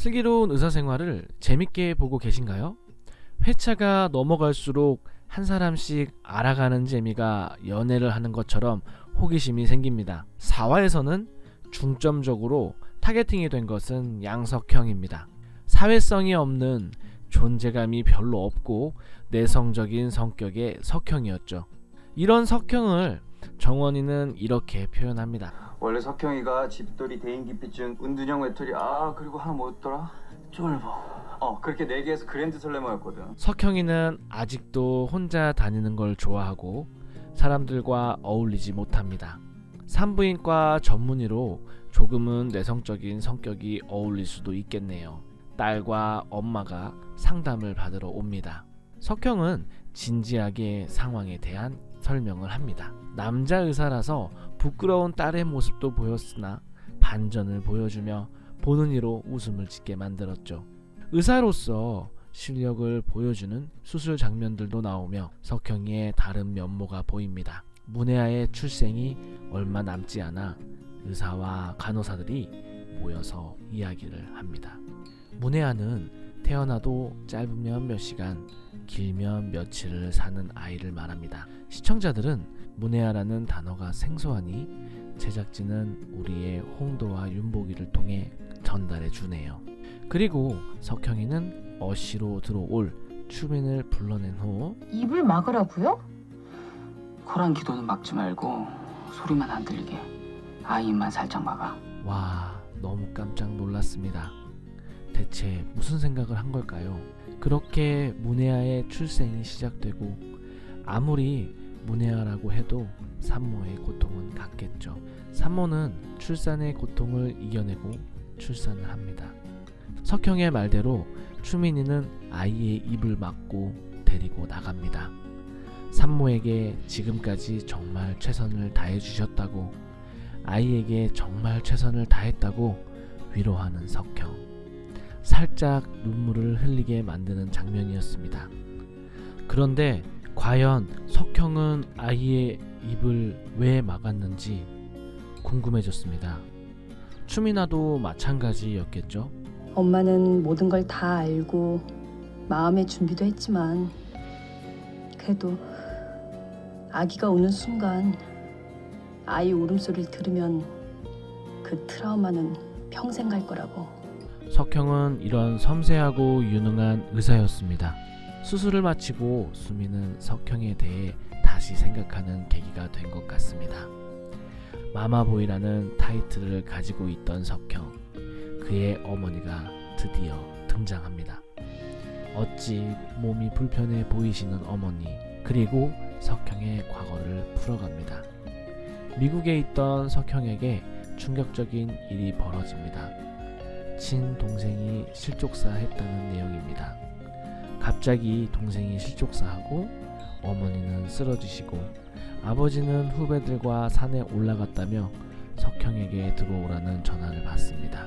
슬기로운 의사생활을 재밌게 보고 계신가요? 회차가 넘어갈수록 한 사람씩 알아가는 재미가 연애를 하는 것처럼 호기심이 생깁니다. 4화에서는 중점적으로 타겟팅이 된 것은 양석형입니다. 사회성이 없는 존재감이 별로 없고 내성적인 성격의 석형이었죠. 이런 석형을 정원이는 이렇게 표현합니다. 원래 석형이가 집돌이, 대인기피증, 은둔형 외톨이, 그리고 하나 뭐였더라? 쫄보. 그렇게 4개에서 그랜드 설레모였거든. 석형이는 아직도 혼자 다니는 걸 좋아하고 사람들과 어울리지 못합니다. 산부인과 전문의로 조금은 내성적인 성격이 어울릴 수도 있겠네요. 딸과 엄마가 상담을 받으러 옵니다. 석형은 진지하게 상황에 대한 설명을 합니다. 남자 의사라서 부끄러운 딸의 모습도 보였으나 반전을 보여주며 보는 이로 웃음을 짓게 만들었죠. 의사로서 실력을 보여주는 수술 장면들도 나오며 석형이의 다른 면모가 보입니다. 문혜아의 출생이 얼마 남지 않아 의사와 간호사들이 모여서 이야기를 합니다. 문혜아는 태어나도 짧으면 몇 시간, 길면 며칠을 사는 아이를 말합니다. 시청자들은 문혜아라는 단어가 생소하니 제작진은 우리의 홍도와 윤복이를 통해 전달해 주네요. 그리고 석형이는 어시로 들어올 추민을 불러낸 후 입을 막으라고요? 코랑 기도는 막지 말고 소리만 안 들리게 아이 입만 살짝 막아. 와, 너무 깜짝 놀랐습니다. 대체 무슨 생각을 한 걸까요? 그렇게 문혜아의 출생이 시작되고 아무리 문혜아라고 해도 산모의 고통은 같겠죠. 산모는 출산의 고통을 이겨내고 출산을 합니다. 석형의 말대로 추민이는 아이의 입을 막고 데리고 나갑니다. 산모에게 지금까지 정말 최선을 다해 주셨다고, 아이에게 정말 최선을 다했다고 위로하는 석형. 살짝 눈물을 흘리게 만드는 장면이었습니다. 그런데 과연 석형은 아이의 입을 왜 막았는지 궁금해졌습니다. 추민아도 마찬가지였겠죠? 엄마는 모든 걸 다 알고 마음의 준비도 했지만 그래도 아기가 우는 순간 아이 울음소리를 들으면 그 트라우마는 평생 갈 거라고. 석형은 이런 섬세하고 유능한 의사였습니다. 수술을 마치고 수미는 석형에 대해 다시 생각하는 계기가 된 것 같습니다. 마마보이라는 타이틀을 가지고 있던 석형, 그의 어머니가 드디어 등장합니다. 어찌 몸이 불편해 보이시는 어머니, 그리고 석형의 과거를 풀어갑니다. 미국에 있던 석형에게 충격적인 일이 벌어집니다. 친동생이 실족사했다는 내용입니다. 갑자기 동생이 실족사하고 어머니는 쓰러지시고 아버지는 후배들과 산에 올라갔다며 석형에게 들어오라는 전화를 받습니다.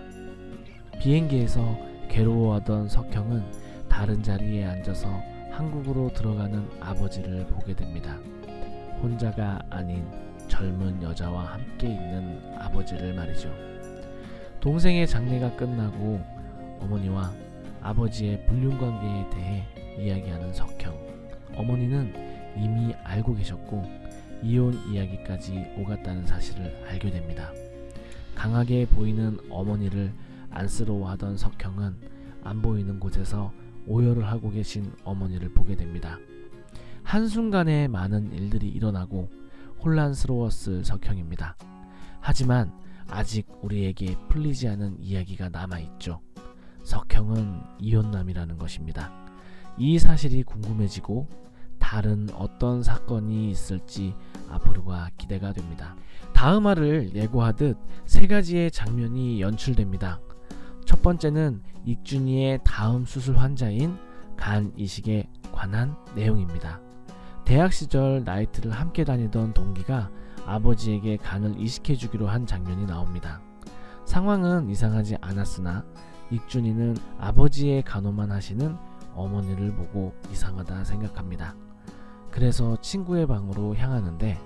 비행기에서 괴로워하던 석형은 다른 자리에 앉아서 한국으로 들어가는 아버지를 보게 됩니다. 혼자가 아닌 젊은 여자와 함께 있는 아버지를 말이죠. 동생의 장례가 끝나고 어머니와 아버지의 불륜관계에 대해 이야기하는 석형. 어머니는 이미 알고 계셨고 이혼 이야기까지 오갔다는 사실을 알게 됩니다. 강하게 보이는 어머니를 안쓰러워하던 석형은 안 보이는 곳에서 오열을 하고 계신 어머니를 보게 됩니다. 한순간에 많은 일들이 일어나고 혼란스러웠을 석형입니다. 하지만 아직 우리에게 풀리지 않은 이야기가 남아있죠. 석형은 이혼남이라는 것입니다. 이 사실이 궁금해지고 다른 어떤 사건이 있을지 앞으로가 기대가 됩니다. 다음 화를 예고하듯 3가지의 장면이 연출됩니다. 첫 번째는 익준이의 다음 수술 환자인 간 이식에 관한 내용입니다. 대학 시절 나이트를 함께 다니던 동기가 아버지에게 간을 이식해주기로 한 장면이 나옵니다. 상황은 이상하지 않았으나 익준이는 아버지의 간호만 하시는 어머니를 보고 이상하다 생각합니다. 그래서 친구의 방으로 향하는데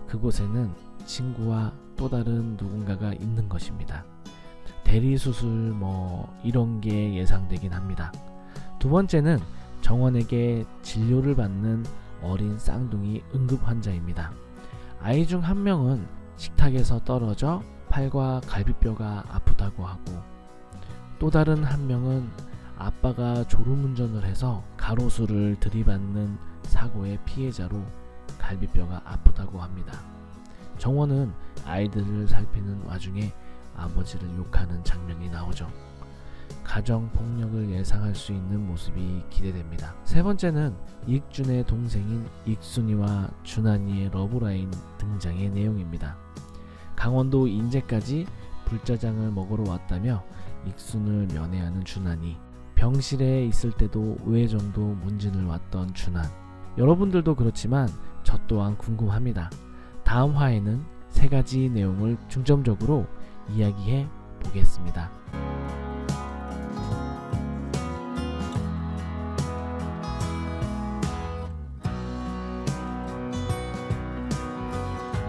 그곳에는 친구와 또 다른 누군가가 있는 것입니다. 대리수술 이런 게 예상되긴 합니다. 두 번째는 정원에게 진료를 받는 어린 쌍둥이 응급 환자입니다. 아이 중 한 명은 식탁에서 떨어져 팔과 갈비뼈가 아프다고 하고, 또 다른 한 명은 아빠가 졸음운전을 해서 가로수를 들이받는 사고의 피해자로 갈비뼈가 아프다고 합니다. 정원은 아이들을 살피는 와중에 아버지를 욕하는 장면이 나오죠. 가정 폭력을 예상할 수 있는 모습이 기대됩니다. 세 번째는 익준의 동생인 익순이와 준환이의 러브라인 등장의 내용입니다. 강원도 인제까지 불짜장을 먹으러 왔다며 익순을 면회하는 준환이, 병실에 있을 때도 우회정도 문진을 왔던 준환. 여러분들도 그렇지만 저 또한 궁금합니다. 다음 화에는 세 가지 내용을 중점적으로 이야기해 보겠습니다.